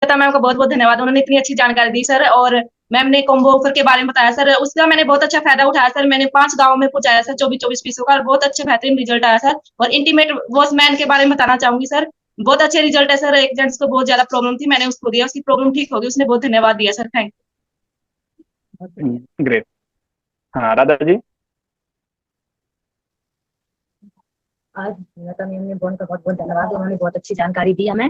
Srilata ma'am का बहुत-बहुत धन्यवाद। उन्होंने इतनी अच्छी जानकारी दी सर और मैम ने कॉम्बो ऑफर के बारे में बताया सर, उसका मैंने बहुत अच्छा फ़ायदा उठाया सर। मैंने 5 गाँव में पहुँचाया सर 24-24 पीसों का और बहुत अच्छे बेहतरीन रिज़ल्ट आया सर। और इंटीमेट वॉचमैन के बारे में बताना चाहूँगी सर, बहुत अच्छे रिज़ल्ट है सर। एक जेंट्स को बहुत ज़्यादा प्रॉब्लम थी, मैंने उसको दिया, उसकी प्रॉब्लम ठीक हो गई, उसने बहुत धन्यवाद दिया सर। Thank great. हाँ राधा जी। आज लता मैम ने बहुत बहुत धन्यवाद, उन्होंने बहुत अच्छी जानकारी दी हमें।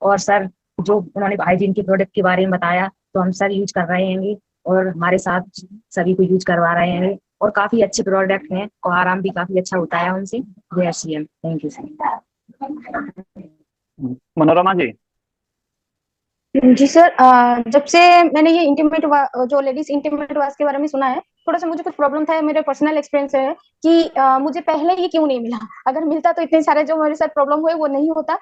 और सर जो उन्होंने हाइजीन के प्रोडक्ट के बारे में बताया तो हम सर यूज कर रहे हैं और हमारे साथ सभी को यूज करवा रहे हैं और काफी अच्छे प्रोडक्ट हैं और आराम भी काफी अच्छा होता है उनसे। Thank you sir. Manorama ji. जी सर, जब से मैंने ये इंटीमेट जो लेडीज इंटीमेट वाश के बारे में सुना है, थोड़ा सा मुझे कुछ प्रॉब्लम था। मेरा पर्सनल एक्सपीरियंस है कि मुझे पहले ये क्यों नहीं मिला। अगर मिलता तो इतने सारे जो मेरे साथ प्रॉब्लम हुए वो नहीं होता।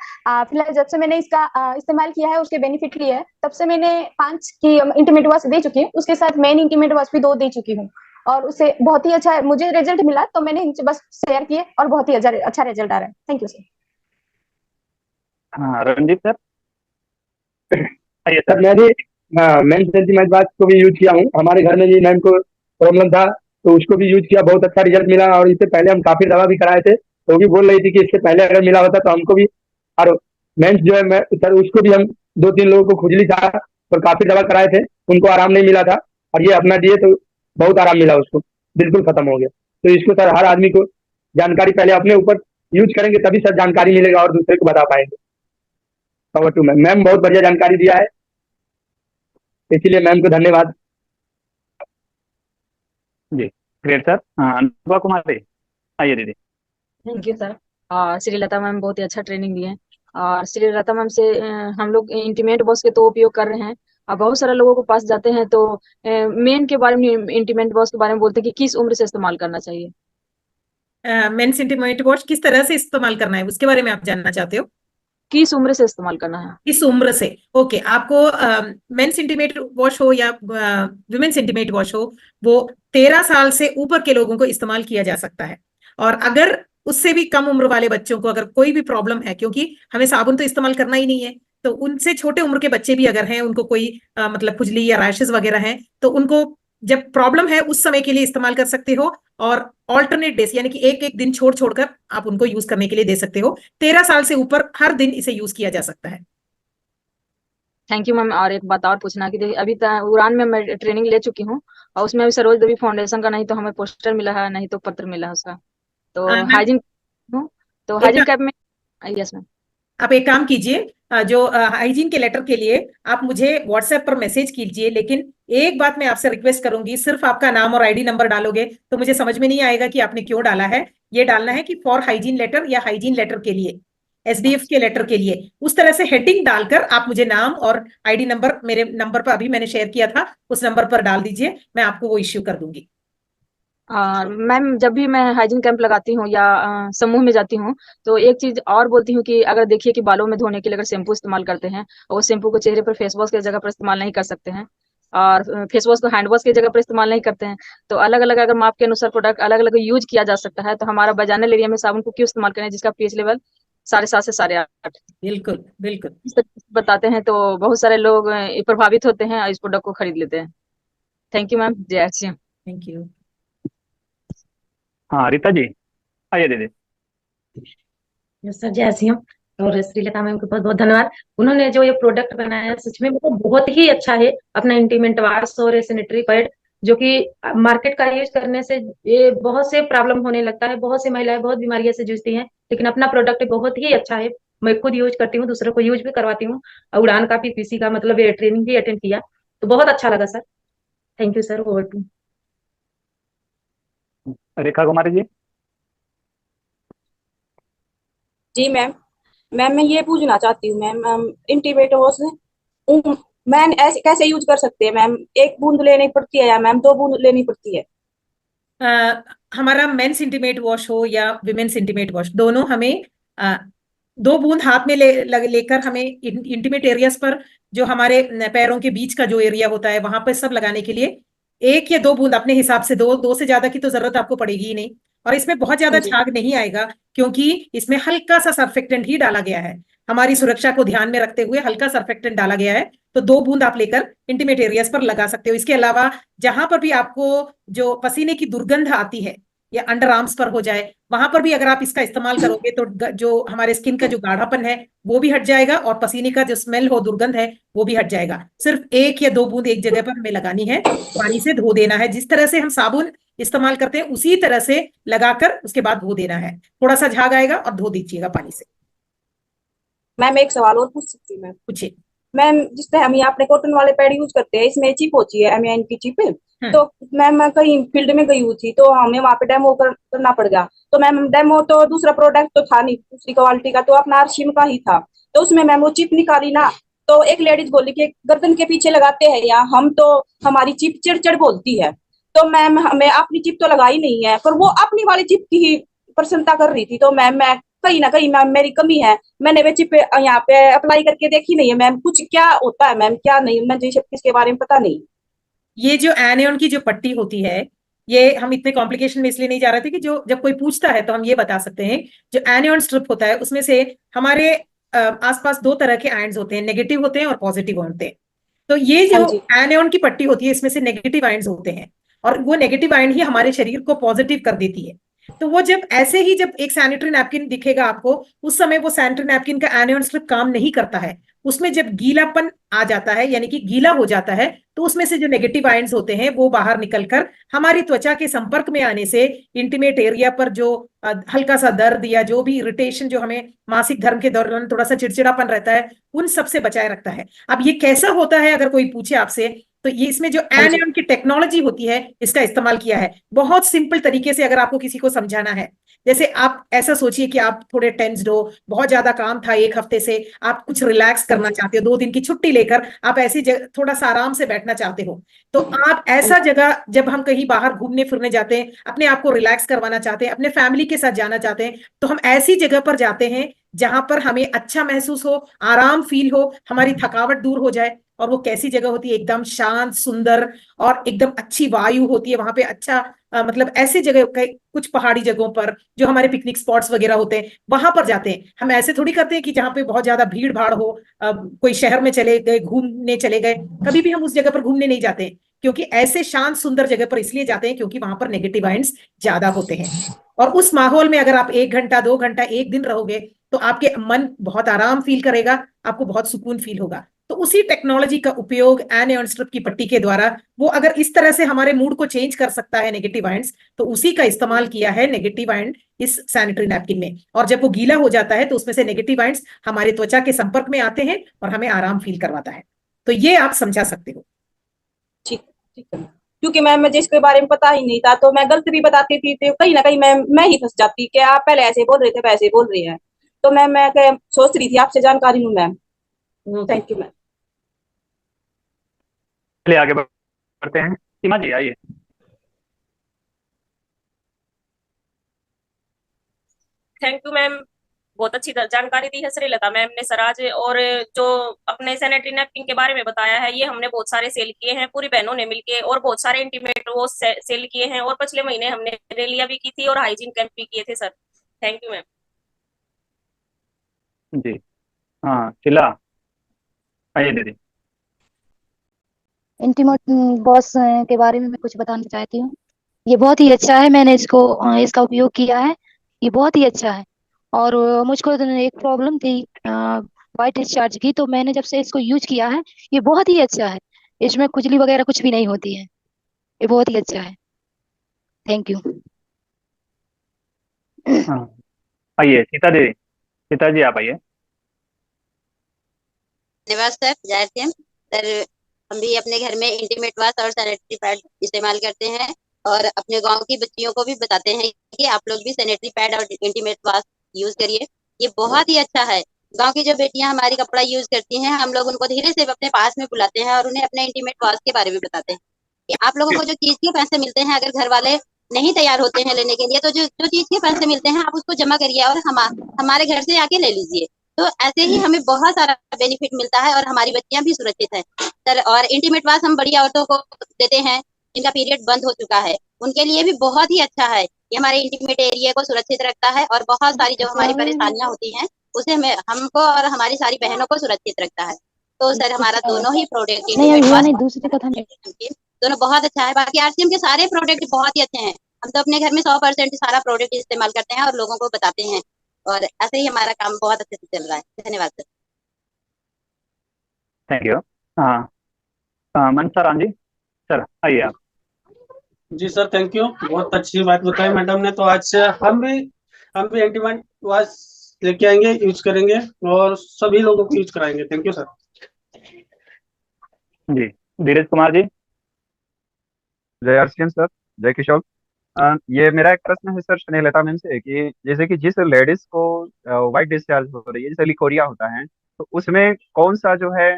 फिलहाल जब से मैंने इसका इस्तेमाल किया है, उसके बेनिफिट लिए है, तब से मैंने 5 की इंटीमेट वाश दे चुकी हूँ। उसके साथ मेन इंटीमेट वाश भी 2 दे चुकी हूँ और उससे बहुत ही अच्छा मुझे रिजल्ट मिला, तो मैंने इनसे बस शेयर किए और बहुत ही अच्छा रिजल्ट आ रहा है। Thank you sir. हाँ रंजीत सर। आइए सर सर। मैं भी मेंस सेंटीमेंट वाच को भी यूज किया हूँ। हमारे घर में भी मैम को प्रॉब्लम था तो उसको भी यूज किया, बहुत अच्छा रिजल्ट मिला। और इससे पहले हम काफी दवा भी कराए थे तो वो भी बोल रही थी कि इससे पहले अगर मिला होता तो हमको भी। और मेंस जो है मैं सर उसको भी हम 2-3 लोगों को खुजली था और काफी दवा कराए थे, उनको आराम नहीं मिला था और ये अपना दिए तो बहुत आराम मिला, उसको बिल्कुल खत्म हो गया। तो इसको सर हर आदमी को जानकारी पहले अपने ऊपर यूज करेंगे तभी सर जानकारी मिलेगा और दूसरे को बता पाएंगे। पावर टू मैम, मैम बहुत बढ़िया जानकारी दिया है, इसीलिए मैम को धन्यवाद। जी ग्रेट सर। हाँ अनुभा कुमारी। आइए दीदी। Thank you sir. Srilata ma'am बहुत ही अच्छा ट्रेनिंग दिए हैं और श्रीलता मैम से हम लोग इंटीमेट बॉक्स के तो उपयोग कर रहे हैं। अब बहुत सारे लोगों के पास जाते हैं तो मेन के बारे में इंटीमेट बॉक्स के बारे में बोलते हैं कि किस उम्र से इस्तेमाल करना चाहिए। मेंस इंटीमेट वॉश किस तरह से इस्तेमाल करना है उसके बारे में आप जानना चाहते हो? किस उम्र से इस्तेमाल करना है? इस उम्र से। ओके, आपको मेंस इंटीमेट वॉश हो या वुमेन्स इंटीमेट वॉश हो, वो 13 साल से ऊपर के लोगों को इस्तेमाल किया जा सकता है। और अगर उससे भी कम उम्र वाले बच्चों को अगर कोई भी प्रॉब्लम है, क्योंकि हमें साबुन तो इस्तेमाल करना ही नहीं है, तो उनसे छोटे उम्र के बच्चे भी अगर हैं, उनको कोई मतलब खुजली या रैशेस वगैरह हैं, तो उनको जब प्रॉब्लम है उस समय के लिए इस्तेमाल कर सकते हो। और ऑल्टरनेट डेज यानी कि एक एक दिन छोड़ छोड़कर आप उनको यूज करने के लिए दे सकते हो। 13 साल से ऊपर हर दिन इसे यूज किया जा सकता है। Thank you ma'am. और एक बात और पूछना कि देखिए अभी उड़ान में मैं ट्रेनिंग ले चुकी हूँ और उसमें अभी सरोज देवी फाउंडेशन का नहीं तो हमें पोस्टर मिला है, नहीं तो पत्र मिला है उसका। तो मैम हाइजीन हूँ तो एक हाइजीन कैब में। Yes ma'am. आप एक काम कीजिए, जो हाइजीन के लेटर के लिए आप मुझे व्हाट्सएप पर मैसेज कीजिए, लेकिन एक बात मैं आपसे रिक्वेस्ट करूंगी, सिर्फ आपका नाम और आईडी नंबर डालोगे तो मुझे समझ में नहीं आएगा कि आपने क्यों डाला है। ये डालना है कि फॉर हाइजीन लेटर या हाइजीन लेटर के लिए, एसडीएफ के लेटर के लिए। उस तरह से हेडिंग डालकर आप मुझे नाम और आईडी नंबर, मेरे नंबर पर अभी मैंने शेयर किया था उस नंबर पर डाल दीजिए, मैं आपको वो इश्यू कर दूंगी। मैम जब भी मैं हाइजीन कैंप लगाती हूँ या समूह में जाती हूँ तो एक चीज और बोलती हूँ कि अगर देखिए कि बालों में धोने के लिए अगर शैम्पू इस्तेमाल करते हैं और उस शैम्पू को चेहरे पर फेस वॉश की जगह पर इस्तेमाल नहीं कर सकते हैं और फेस वॉश को हैंड वॉश की जगह पर इस्तेमाल नहीं करते हैं, तो अलग अलग अगर माप के अनुसार प्रोडक्ट अलग अलग यूज किया जा सकता है, तो हमारा बजाने एरिया में साबुन को क्यों इस्तेमाल करें जिसका पीएच लेवल 7.5 से 8.5। बिल्कुल बिल्कुल। इस तरीके से बताते हैं तो बहुत सारे लोग प्रभावित होते हैं और इस प्रोडक्ट को खरीद लेते हैं। Thank you ma'am. जय श्री राम। Thank you. हाँ रीता जी। आइए दीदी। सर जय सिंह और श्रीलता मैम को बहुत बहुत धन्यवाद। उन्होंने जो ये प्रोडक्ट बनाया है सच में मतलब बहुत ही अच्छा है, अपना इंटीमेट वाश और सैनिटरी पैड, जो कि मार्केट का यूज करने से ये बहुत से प्रॉब्लम होने लगता है, बहुत सी महिलाएं बहुत बीमारियों से जूझती हैं, लेकिन अपना प्रोडक्ट बहुत ही अच्छा है। मैं खुद यूज करती हूँ, दूसरों को यूज भी करवाती हूँ। उड़ान का पीपीसी का मतलब ये ट्रेनिंग भी अटेंड किया तो बहुत अच्छा लगा sir. Thank you sir. Over to Rekha Kumari ji. जी मैम। मैम मैं ये पूछना चाहती हूँ मैम, इंटीमेट वॉश मैम ऐसे कैसे यूज कर सकते हैं मैम? एक बूंद लेनी पड़ती है या मैम 2 बूंद लेनी पड़ती है? हमारा मेंस इंटीमेट वॉश हो या विमेन्स इंटीमेट वॉश, दोनों हमें 2 बूंद हाथ में लेकर हमें इंटीमेट एरियाज पर, जो हमारे पैरों के बीच का जो एरिया होता है वहां पर सब लगाने के लिए 1 या 2 बूंद अपने हिसाब से, दो से ज्यादा की तो जरूरत आपको पड़ेगी ही नहीं। और इसमें बहुत ज्यादा जी। झाग नहीं आएगा, क्योंकि इसमें हल्का सा सर्फेक्टेंट ही डाला गया है। हमारी सुरक्षा को ध्यान में रखते हुए हल्का सर्फेक्टेंट डाला गया है, तो 2 बूंद आप लेकर इंटीमेट एरियाज पर लगा सकते हो। इसके अलावा जहां पर भी आपको जो पसीने की दुर्गंध आती है या अंडर आर्म्स पर हो जाए, वहां पर भी अगर आप इसका इस्तेमाल करोगे तो जो हमारे स्किन का जो गाढ़ापन है वो भी हट जाएगा, और पसीने का जो स्मेल हो, दुर्गंध है, वो भी हट जाएगा। सिर्फ 1 या 2 बूंद एक जगह पर हमें लगानी है, पानी से धो देना है। जिस तरह से हम साबुन इस्तेमाल करते हैं उसी तरह से लगाकर उसके बाद धो देना है। थोड़ा सा झाग आएगा और धो दीजिएगा पानी से। मैम एक सवाल और पूछ सकती हूँ मैम? पूछिए। मैम जिस तरह हम यहाँ अपने कॉटन वाले पैड यूज करते हैं, इसमें चिप होती है, एमआईएन की चिप। तो मैम मैं कहीं फील्ड में गई हुई थी, तो हमें वहाँ पे डेमो करना पड़ गया। तो मैम डेमो तो दूसरा प्रोडक्ट तो था नहीं दूसरी क्वालिटी का, तो अपना आरसीएम का ही था। तो उसमें मैम वो चिप निकाली ना, तो एक लेडीज बोली कि गर्दन के पीछे लगाते हैं या हम, तो हमारी चिप चिड़चिड़ बोलती है। तो मैम हमें अपनी चिप तो लगाई नहीं है, पर वो अपनी वाली चिप की ही प्रशंसा कर रही थी। तो मैम मैं कहीं ना कहीं मैम मेरी कमी है, मैंने वे चिप यहाँ पे अप्लाई करके देखी नहीं है मैम। कुछ क्या होता है मैम, क्या नहीं, मुझे इसके बारे में पता नहीं। ये जो एनियन की जो पट्टी होती है, ये हम इतने कॉम्प्लिकेशन में इसलिए नहीं जा रहे थे कि जो जब कोई पूछता है तो हम ये बता सकते हैं। जो एनियन स्ट्रिप होता है उसमें से हमारे आसपास 2 तरह के आयंस होते हैं, नेगेटिव होते हैं और पॉजिटिव होते हैं। तो ये जो हाँ जी। एनियन की पट्टी होती है इसमें से नेगेटिव आयंस होते हैं, और वो नेगेटिव आयन ही हमारे शरीर को पॉजिटिव कर देती है। तो वो जब ऐसे ही जब एक सैनिटरी नैपकिन दिखेगा आपको, उस समय वो सैनिटरी नैपकिन का एनियन स्ट्रिप काम नहीं करता है। उसमें जब गीलापन आ जाता है, यानी कि गीला हो जाता है, तो उसमें से जो नेगेटिव आयंस होते हैं वो बाहर निकलकर हमारी त्वचा के संपर्क में आने से इंटीमेट एरिया पर जो हल्का सा दर्द या जो भी इरिटेशन जो हमें मासिक धर्म के दौरान थोड़ा सा चिड़चिड़ापन रहता है, उन सब से बचाए रखता है। अब ये कैसा होता है अगर कोई पूछे आपसे, तो ये इसमें जो एनियन की टेक्नोलॉजी होती है इसका इस्तेमाल किया है। बहुत सिंपल तरीके से अगर आपको किसी को समझाना है, जैसे आप ऐसा सोचिए कि आप थोड़े टेंस्ड हो, बहुत ज्यादा काम था 1 हफ्ते से, आप कुछ रिलैक्स करना चाहते हो, 2 दिन की छुट्टी लेकर आप ऐसी जगह थोड़ा सा आराम से बैठना चाहते हो, तो आप ऐसा जगह, जब हम कहीं बाहर घूमने फिरने जाते हैं, अपने आप को रिलैक्स करवाना चाहते हैं, अपने फैमिली के साथ जाना चाहते हैं, तो हम ऐसी जगह पर जाते हैं जहां पर हमें अच्छा महसूस हो, आराम फील हो, हमारी थकावट दूर हो जाए। और वो कैसी जगह होती है? एकदम शांत, सुंदर और एकदम अच्छी वायु होती है वहां पे। अच्छा मतलब ऐसी जगह, कुछ पहाड़ी जगहों पर जो हमारे पिकनिक स्पॉट्स वगैरह होते हैं, वहां पर जाते हैं। हम ऐसे थोड़ी करते हैं कि जहाँ पे बहुत ज्यादा भीड़ भाड़ हो, कोई शहर में चले गए, घूमने चले गए, कभी भी हम उस जगह पर घूमने नहीं जाते हैं। क्योंकि ऐसे शांत सुंदर जगह पर इसलिए जाते हैं क्योंकि वहां पर नेगेटिव आयंस ज्यादा होते हैं। और उस माहौल में अगर आप 1 घंटा 2 घंटा 1 दिन रहोगे तो आपके मन बहुत आराम फील करेगा, आपको बहुत सुकून फील होगा। तो उसी टेक्नोलॉजी का उपयोग एनियन स्ट्रिप की पट्टी के द्वारा, वो अगर इस तरह से हमारे मूड को चेंज कर सकता है नेगेटिव आयंस, तो उसी का इस्तेमाल किया है नेगेटिव आयन इस सैनिटरी नैपकिन में। और जब वो गीला हो जाता है तो उसमें से नेगेटिव आयंस हमारे त्वचा के संपर्क में आते हैं और हमें आराम फील करवाता है। तो ये आप समझा सकते हो। ठीक ठीक है। क्योंकि मैम मुझे इसके बारे में पता ही नहीं था, तो मैं गलत भी बताती थी, तो कहीं ना कहीं मैं ही फंस जाती कि आप पहले ऐसे बोल रहे थे, वैसे बोल रहे हैं। तो मैम मैं सोच रही थी आपसे जानकारी लूं मैम। Thank you ma'am. चलिए आगे बढ़ते हैं। सीमा जी आइए। थैंक यू मैम, बहुत अच्छी जानकारी दी है श्रीलता मैम ने सर आज। और जो अपने सैनिटरी नैपकिन के बारे में बताया है, ये हमने बहुत सारे सेल किए हैं पूरी बहनों ने मिलके, और बहुत सारे इंटीमेट वो सेल किए हैं, और पिछले महीने हमने रैलियां भी की थी और हाइजीन कैंप भी किए थे सर। Thank you ma'am. जी हाँ, शिला आइए दीदी। इंटीमेट बॉस के बारे में मैं कुछ बताना चाहती हूँ। ये बहुत ही अच्छा है, मैंने इसका उपयोग किया है, ये बहुत ही अच्छा है। और मुझको एक प्रॉब्लम थी वाइट डिस्चार्ज की, तो मैंने जब से इसको यूज किया है, ये बहुत ही अच्छा है। इसमें खुजली वगैरह कुछ भी नहीं होती है, ये बहुत ही अच्छा है। Thank you. हाँ आइए सीता दीदी, सीता जी आप आइए। धन्यवाद सर, जय सिंह सर। हम भी अपने घर में इंटीमेट वॉश और सैनिटरी पैड इस्तेमाल करते हैं, और अपने गांव की बच्चियों को भी बताते हैं कि आप लोग भी सैनिटरी पैड और इंटीमेट वॉश यूज करिए, ये बहुत ही अच्छा है। गांव की जो बेटियां हमारी कपड़ा यूज करती हैं, हम लोग उनको धीरे से अपने पास में बुलाते हैं और उन्हें अपने इंटीमेट वॉश के बारे में बताते हैं कि आप लोगों को जो चीज के पैसे मिलते हैं, अगर घर वाले नहीं तैयार होते हैं लेने के लिए, तो जो चीज के पैसे मिलते हैं आप उसको जमा करिए और हमारे घर से आके ले लीजिए। तो ऐसे ही हमें बहुत सारा बेनिफिट मिलता है और हमारी बच्चियां भी सुरक्षित हैं सर। और इंटीमेट वॉश हम बड़ी औरतों को देते हैं जिनका पीरियड बंद हो चुका है, उनके लिए भी बहुत ही अच्छा है। ये हमारे इंटीमेट एरिया को सुरक्षित रखता है और बहुत सारी जो हमारी परेशानियां होती हैं उसे हमें हमको और हमारी सारी बहनों को सुरक्षित रखता है। तो सर हमारा दोनों ही प्रोडक्ट नहीं अभी इंटीमेट हुआ वॉश नहीं, दूसरी कथा में। दोनों बहुत अच्छा है। बाकी आरसीएम के सारे प्रोडक्ट बहुत ही अच्छे हैं। हम तो अपने घर में 100% सारा प्रोडक्ट इस्तेमाल करते हैं और लोगों को बताते हैं, और ऐसे ही हमारा काम बहुत अच्छे से चल रहा है। धन्यवाद सर। Thank you. हाँ मनसा राम जी, सर आइए आप। जी सर, थैंक यू। बहुत अच्छी बात बताई मैडम ने। तो आज से हम भी एंटीमेट वॉश लेके आएंगे, यूज करेंगे और सभी लोगों को यूज कराएंगे। Thank you sir. जी धीरज कुमार जी। जय आरसीएम सर, जय किशोर। ये मेरा एक प्रश्न है सर स्नेहलता मैम से कि जैसे कि जिस लेडीज को वाइट डिस्चार्ज हो रही है, जैसे लिकोरिया होता है, तो उसमें कौन सा जो है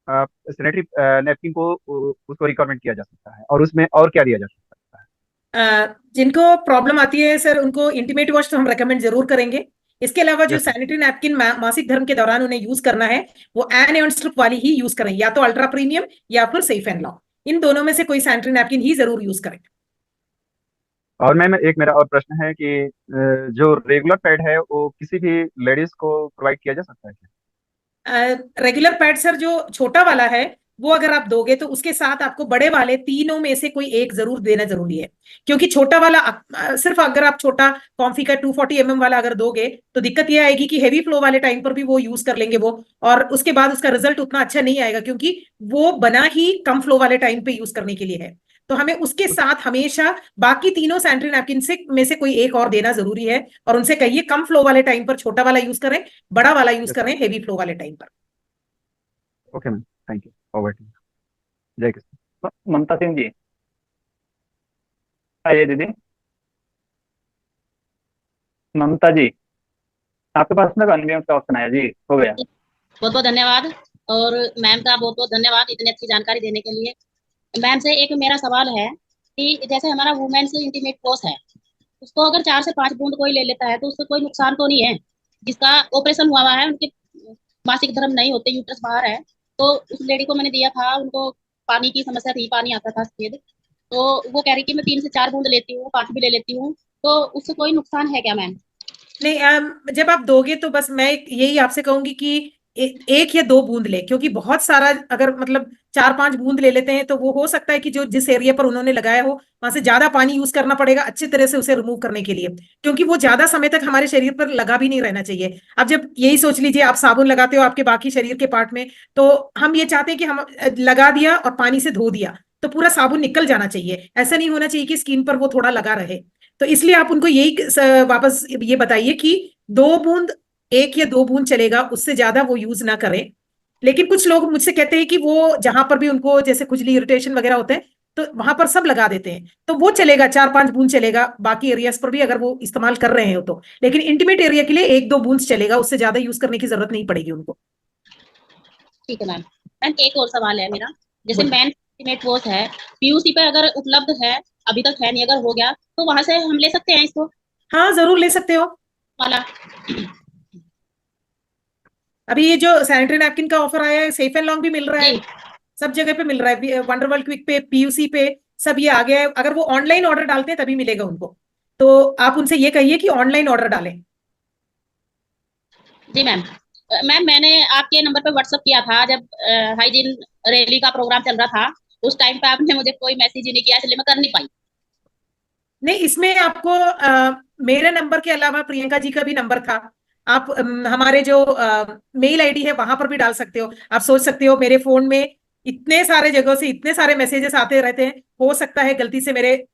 सैनिटरी नैपकिन को उसको रिकमेंड किया जा सकता है और उसमें और क्या दिया जा सकता है? जिनको प्रॉब्लम आती है सर उनको इंटीमेट वॉश तो हम रेकमेंड जरूर करेंगे। इसके अलावा जो Yes, sir. सैनिटरी नैपकिन मासिक धर्म के दौरान उन्हें यूज करना है वो एन एंड स्ट्रिप वाली ही यूज करें, या तो अल्ट्रा प्रीमियम या फिर सेफ एंड लॉन्ग, इन दोनों में से कोई सैनिटरी नैपकिन ही जरूर यूज करें। और मैम एक मेरा और प्रश्न है कि जो रेगुलर पैड है वो किसी भी लेडीज को प्रोवाइड किया जा सकता है क्या? रेगुलर पैड सर जो छोटा वाला है वो अगर आप दोगे तो उसके साथ आपको बड़े वाले तीनों में से कोई एक जरूर देना जरूरी है, क्योंकि छोटा वाला सिर्फ अगर आप छोटा कॉम्फी का 240 mm वाला अगर दोगे तो दिक्कत ये आएगी कि हेवी फ्लो वाले टाइम पर भी वो यूज कर लेंगे वो, और उसके बाद उसका रिजल्ट उतना अच्छा नहीं आएगा क्योंकि वो बना ही कम फ्लो वाले टाइम पे यूज करने के लिए है। तो हमें उसके साथ हमेशा बाकी तीनों सैनिटरी नैपकिन से में से कोई एक और देना जरूरी है, और उनसे कहिए कम फ्लो वाले टाइम पर छोटा वाला यूज करें, बड़ा वाला यूज करें हेवी फ्लो वाले टाइम पर। Okay ma'am, thank you. Over to Jai Kishore. ममता सिंह जी आइए। दीदी ममता जी आपके पास में अनम्यूट का ऑप्शन आया जी, हो गया। बहुत बहुत धन्यवाद, और मैम का बहुत बहुत धन्यवाद इतनी अच्छी जानकारी देने के लिए। मैम से एक मेरा सवाल है कि जैसे हमारा वुमेन्स इंटीमेट वॉश है, उसको अगर 4 से 5 बूंद कोई ले लेता है तो उससे कोई नुकसान तो नहीं है? जिसका ऑपरेशन हुआ है, उनके मासिक धर्म नहीं होते, यूट्रस बाहर है, तो उस लेडी को मैंने दिया था, उनको पानी की समस्या थी, पानी आता था सफेद, तो वो कह रही कि मैं 3 से 4 बूंद लेती हूँ, 5 भी ले लेती हूँ, तो उससे कोई नुकसान है क्या मैम? नहीं, जब आप दोगे तो बस मैं यही आपसे कहूंगी कि एक या 2 बूंद ले, क्योंकि बहुत सारा अगर मतलब 4-5 बूंद ले लेते हैं तो वो हो सकता है कि जो जिस एरिया पर उन्होंने लगाया हो वहां से ज्यादा पानी यूज करना पड़ेगा अच्छी तरह से उसे रिमूव करने के लिए, क्योंकि वो ज्यादा समय तक हमारे शरीर पर लगा भी नहीं रहना चाहिए। अब जब यही सोच लीजिए आप साबुन लगाते हो आपके बाकी शरीर के पार्ट में, तो हम ये चाहते हैं कि हम लगा दिया और पानी से धो दिया तो पूरा साबुन निकल जाना चाहिए, ऐसा नहीं होना चाहिए कि स्किन पर वो थोड़ा लगा रहे। तो इसलिए आप उनको यही वापस ये बताइए कि 2 बूंद, 1 या 2 बूंद चलेगा, उससे ज्यादा वो यूज ना करें। लेकिन कुछ लोग मुझसे कहते हैं कि वो जहां पर भी उनको जैसे खुजली इरिटेशन वगैरह होते हैं तो वहां पर सब लगा देते हैं, तो वो चलेगा, 4-5 बूंद चलेगा बाकी एरियाज पर भी अगर वो इस्तेमाल कर रहे हैं तो। लेकिन इंटीमेट एरिया के लिए 1-2 बूंद चलेगा, उससे ज्यादा यूज करने की जरूरत नहीं पड़ेगी उनको। ठीक है मैम। मैम एक और सवाल है मेरा, जैसे मैन इंटीमेट वॉश है, पीयूसी पे अगर उपलब्ध है, अभी तक है नहीं, अगर हो गया तो वहां से हम ले सकते हैं इसको? हाँ जरूर ले सकते हो वाला। अभी ये जो सैनिटरी नैपकिन का ऑफर आया है, सेफ एंड लॉन्ग भी मिल रहा है, सब जगह पे मिल रहा है, वंडरवर्ल्ड क्विक पे, पीयूसी पे, सब ये आ गया है। अगर वो ऑनलाइन ऑर्डर डालते हैं तभी मिलेगा उनको, तो आप उनसे ये कहिए कि ऑनलाइन ऑर्डर डालें। जी मैम। मैम मैंने आपके नंबर पे व्हाट्सअप किया था जब हाइजीन रैली का प्रोग्राम चल रहा था, उस टाइम पे आपने मुझे कोई मैसेज ही नहीं किया, इसलिए मैं कर नहीं पाई। नहीं, इसमें आपको मेरे नंबर के अलावा प्रियंका जी का भी नंबर था, आप हमारे जो मेल आईडी है वहां पर भी डाल सकते हो। आप सोच सकते हो मेरे फोन में इतने सारे जगहों से इतने सारे मैसेजेस आते रहते हैं, हो सकता है गलती से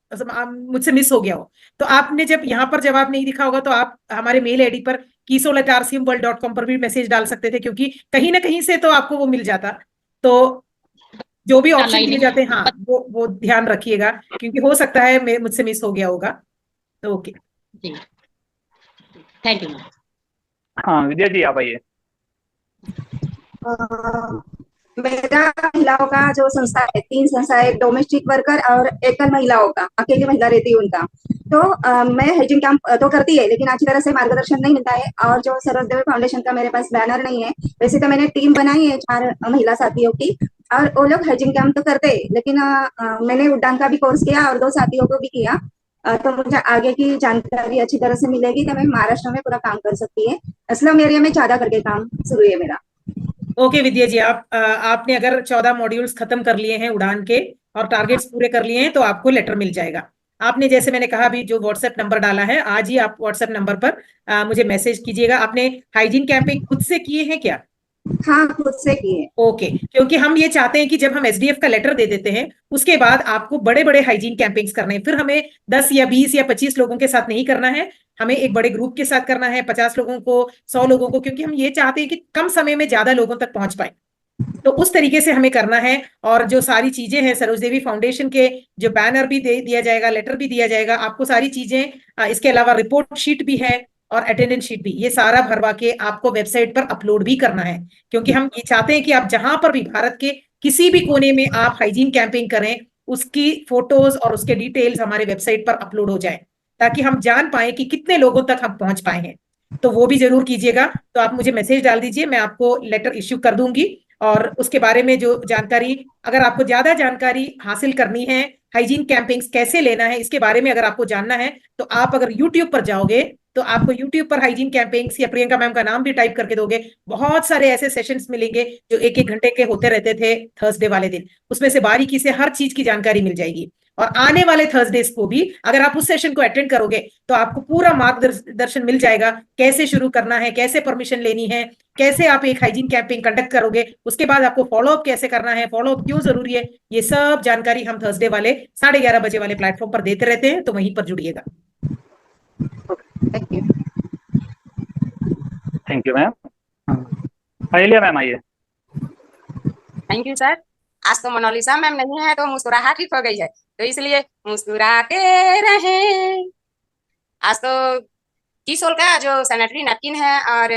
मुझसे मिस हो गया हो, तो आपने जब यहाँ पर जवाब नहीं दिखा होगा तो आप हमारे मेल आईडी पर kisol@rcmworld.com पर भी मैसेज डाल सकते थे, क्योंकि कहीं ना कहीं से तो आपको वो मिल जाता। तो जो भी ऑप्शन दिए जाते हैं, हाँ वो ध्यान रखिएगा, क्योंकि हो सकता है मुझसे मिस हो गया होगा। तो ओके जी, थैंक यू मैम। हाँ विद्या जी आप आइए। मेरा महिलाओं का जो संस्था है, 3 संस्था है, डोमेस्टिक वर्कर और एकल महिलाओं का, अकेली महिला रहती है उनका। तो मैं हाइजीन कैंप तो करती है, लेकिन अच्छी तरह से मार्गदर्शन नहीं मिलता है, और जो सरोज देवी फाउंडेशन का मेरे पास बैनर नहीं है। वैसे तो मैंने टीम बनाई है 4 महिला साथियों की, और वो लोग हाइजीन कैंप तो करते हैं, लेकिन मैंने उड़ान का भी कोर्स किया और 2 साथियों को भी किया। तो मुझे आगे की जानकारी अच्छी तरह से मिलेगी तो मैं महाराष्ट्र में पूरा काम कर सकती है। अस्लम एरिया में 14 करके काम शुरू है मेरा। ओके विद्या जी, आपने अगर 14 मॉड्यूल्स खत्म कर लिए हैं उड़ान के और टारगेट्स पूरे कर लिए हैं तो आपको लेटर मिल जाएगा। आपने जैसे मैंने कहा अभी जो व्हाट्सएप नंबर डाला है, आज ही आप व्हाट्सएप नंबर पर मुझे मैसेज कीजिएगा। आपने हाइजीन कैंपिंग खुद से किए हैं क्या? हाँ, खुद से किए। ओके, क्योंकि हम ये चाहते हैं कि जब हम एसडीएफ का लेटर दे देते हैं उसके बाद आपको बड़े बड़े हाइजीन कैंपिंग्स करने हैं। फिर हमें 10 या 20 या 25 लोगों के साथ नहीं करना है, हमें एक बड़े ग्रुप के साथ करना है, 50 लोगों को, 100 लोगों को, क्योंकि हम ये चाहते हैं कि कम समय में ज्यादा लोगों तक पहुंच पाए। तो उस तरीके से हमें करना है। और जो सारी चीजें हैं, सरोज देवी फाउंडेशन के जो बैनर भी दे दिया जाएगा, लेटर भी दिया जाएगा आपको, सारी चीजें, इसके अलावा रिपोर्ट शीट भी है और अटेंडेंस शीट भी, ये सारा भरवा के आपको वेबसाइट पर अपलोड भी करना है। क्योंकि हम ये चाहते हैं कि आप जहां पर भी भारत के किसी भी कोने में आप हाइजीन कैंपिंग करें, उसकी फोटोज और उसके डिटेल्स हमारे वेबसाइट पर अपलोड हो जाए, ताकि हम जान पाए कि कितने लोगों तक हम पहुंच पाए हैं। तो वो भी जरूर कीजिएगा। तो आप मुझे मैसेज डाल दीजिए, मैं आपको लेटर इश्यू कर दूंगी। और उसके बारे में जो जानकारी, अगर आपको ज्यादा जानकारी हासिल करनी है, हाइजीन कैंपिंग्स कैसे लेना है, इसके बारे में अगर आपको जानना है, तो आप अगर यूट्यूब पर जाओगे तो आपको यूट्यूब पर हाइजीन कैंपिंग्स या प्रियंका मैम का नाम भी टाइप करके दोगे, बहुत सारे ऐसे सेशंस मिलेंगे जो 1-1 घंटे के होते रहते थे थर्सडे वाले दिन। उसमें से बारीकी से हर चीज की जानकारी मिल जाएगी। और आने वाले थर्सडेज को भी अगर आप उस सेशन को अटेंड करोगे तो आपको पूरा मार्गदर्शन मिल जाएगा, कैसे शुरू करना है, कैसे परमिशन लेनी है, कैसे आप एक हाइजीन कैंपिंग कंडक्ट करोगे, उसके बाद आपको फॉलोअप कैसे करना है, फॉलोअप क्यों जरूरी है, ये सब जानकारी हम थर्सडे वाले 11:30 बजे वाले प्लेटफॉर्म पर देते रहते हैं। तो वहीं पर जुड़िएगा। Thank you ma'am. Ahilya ma'am आइए। Thank you sir. आज तो मोनालिसा मैम नहीं है तो मुस्कुराहट ही हो गई है, तो इसलिए मुस्कुराते रहें। आज तो टीसोल का जो सैनिटरी नैपकिन है और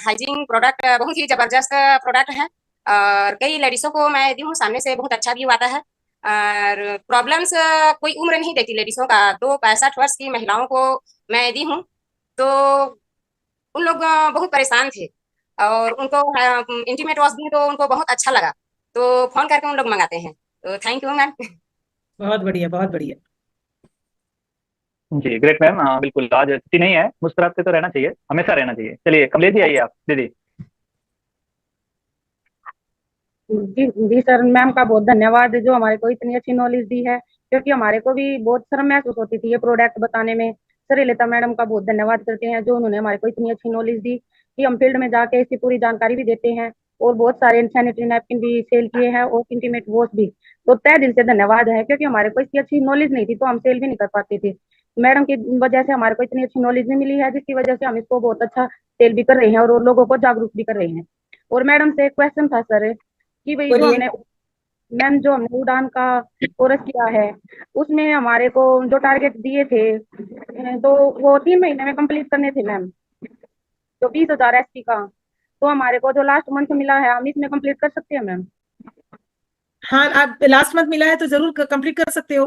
हाइजीन प्रोडक्ट बहुत ही जबरदस्त प्रोडक्ट है और कई लेडीजों को मैं दी हूँ, सामने से बहुत अच्छा व्यू आता है। और प्रॉब्लम्स कोई उम्र नहीं देखती लेडीजों का, तो 65 वर्ष की महिलाओं को मैं दी हूँ। तो उन लोग बहुत परेशान थे और उनको इंटीमेट वॉश दी तो उनको बहुत अच्छा लगा, तो फोन करके उन लोग मंगाते हैं। तो थैंक यू मैम। बहुत बढ़िया, बहुत बढ़िया जी, ग्रेट मैम। बिल्कुल, आज छुट्टी नहीं है, मुस्कुराते तो रहना चाहिए, हमेशा रहना चाहिए। चलिए कमलेश जी आइए आप। दीदी जी सर, मैम का बहुत धन्यवाद जो हमारे को इतनी अच्छी नॉलेज दी है, क्योंकि हमारे को भी बहुत शर्म महसूस होती थी ये प्रोडक्ट बताने में। सर लता मैडम का बहुत धन्यवाद करते हैं जो उन्होंने हमारे को इतनी अच्छी नॉलेज दी कि हम फील्ड में जाके इसकी पूरी जानकारी भी देते हैं और बहुत सारे सैनिटरी नैपकिन भी सेल किए हैं और इंटीमेट वॉश भी। तो तहे दिल से धन्यवाद है, क्योंकि हमारे को इसकी अच्छी नॉलेज नहीं थी तो हम सेल भी नहीं कर पाते थे। मैडम की वजह से हमारे को इतनी अच्छी नॉलेज भी मिली है, जिसकी वजह से हम इसको बहुत अच्छा सेल भी कर रहे हैं और लोगों को जागरूक भी कर रहे हैं। और मैडम से एक क्वेश्चन था सर कि भाई जो हमने उड़ान का कोर्स किया है उसमें हमारे को जो टारगेट दिए थे तो वो 3 महीने में कंप्लीट करने थे मैम, तो 20,000 एसपी का। तो हमारे को जो लास्ट मंथ मिला है हम इसमें कंप्लीट कर सकते हैं मैम? हाँ, आप लास्ट मंथ मिला है तो जरूर कंप्लीट कर सकते हो।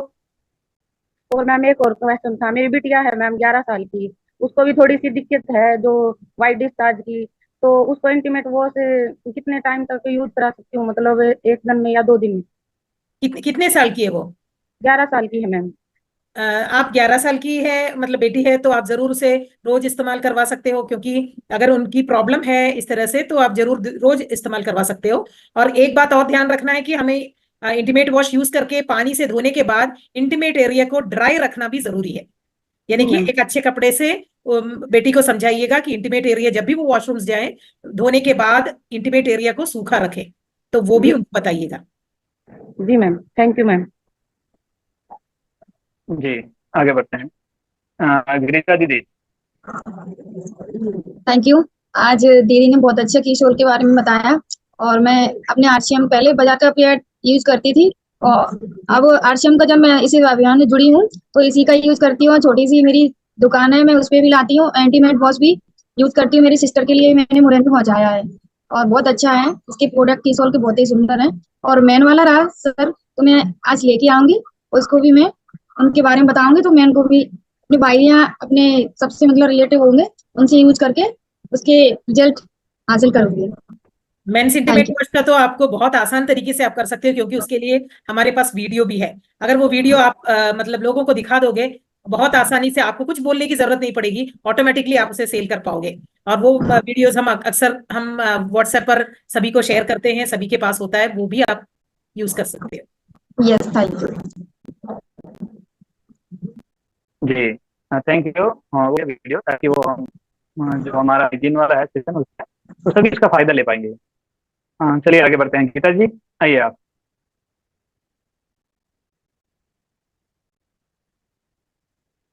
और मैम एक और क्वेश्चन था, मेरी बिटिया है मैम 11 साल की, उसको भी थोड़ी सी दिक्कत है जो वाइट डिस्चार्ज की, तो उसको इंटीमेट वॉश कितने टाइम तक यूज करा सकती हूँ, मतलब 1 दिन में या 2 दिन में? कितने साल की है वो? 11 साल की है मैम। आप 11 साल की है मतलब बेटी है तो आप जरूर उसे रोज इस्तेमाल करवा सकते हो, क्योंकि अगर उनकी प्रॉब्लम है इस तरह से तो आप जरूर रोज इस्तेमाल करवा सकते हो। और एक बात और ध्यान रखना है कि हमें इंटीमेट वॉश यूज करके पानी से धोने के बाद इंटीमेट एरिया को ड्राई रखना भी जरूरी है। यानी कि एक अच्छे कपड़े से बेटी को समझाइएगा कि इंटीमेट एरिया जब भी वो वॉशरूम्स जाए धोने के बाद इंटीमेट एरिया को सूखा रखे, तो वो भी उनको बताइएगा। जी मैम, थैंक यू मैम। जी, आगे बढ़ते हैं। गिरिजा दीदी। Thank you. आज दीदी ने बहुत अच्छा कीशोर के बारे में बताया और मैं अपने आरसीएम पहले बजा का पेड यूज करती थी और अब आरसीएम का जब मैं इसी अभियान में जुड़ी हूँ तो इसी का यूज करती हूँ। छोटी सी मेरी दुकान है, मैं उस पर भी लाती हूँ। एंटीमेट वॉश भी यूज करती हूँ, मेरी सिस्टर के लिए मैंने मुरैना में पहुंचाया है और बहुत अच्छा है। इसके प्रोडक्ट कीशोर के बहुत ही सुंदर है। और मैन वाला रहा सर तो मैं आज लेके आऊंगी, उसको भी मैं उनके बारे में बताऊंगी, तो मैं उनको भी अपने भाई या अपने सबसे मतलब रिलेटिव होंगे उनसे यूज करके उसके रिजल्ट हासिल करूंगी। मेंस इंटीमेट वॉश का तो आपको बहुत आसान तरीके से आप कर सकते हो, क्योंकि उसके लिए हमारे पास वीडियो भी है। अगर वो वीडियो आप मतलब लोगों को दिखा दोगे, बहुत आसानी से, आपको कुछ बोलने की जरूरत नहीं पड़ेगी, ऑटोमेटिकली आप उसे सेल कर पाओगे। और वो वीडियोस हम अक्सर हम व्हाट्सएप पर सभी को शेयर करते हैं, सभी के पास होता है, वो भी आप यूज कर सकते हो। Yes, thank you. जी थैंक यू। वो वीडियो, ताकि वो जो हमारा हाइजीन वाला है सेशन उसका, तो सभी इसका फायदा ले पाएंगे। चलिए आगे बढ़ते हैं। गीता जी आइए आप।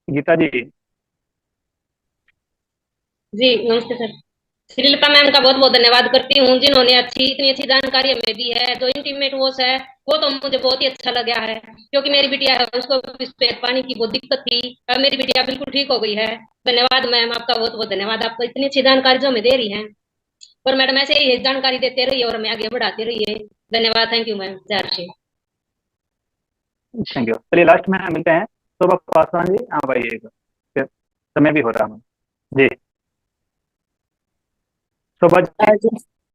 गीता जी। जी नमस्ते सर। श्रीलता मैम का बहुत बहुत धन्यवाद करती हूँ, जिन्होंने इतनी अच्छी जानकारी हमें दी है। जो इंटीमेट वॉश है वो तो मुझे बहुत ही अच्छा लगा है, क्योंकि मेरी बिटिया है, उसको पेट पानी की बहुत दिक्कत थी, अब मेरी बिटिया बिल्कुल ठीक हो गई है। धन्यवाद मैम, आपका बहुत बहुत धन्यवाद, आपको इतनी अच्छी जानकारी जो हमें दे रही है। और मैडम ऐसे ही जानकारी देते रहिए और हमें आगे बढ़ाते रहिए। धन्यवाद, थैंक यू मैम। जय थैंक यू। चलिए लास्ट में मिलते हैं। शोभा पासवान जी आप आइएगा, फिर समय भी हो रहा है। जी शोभा जी।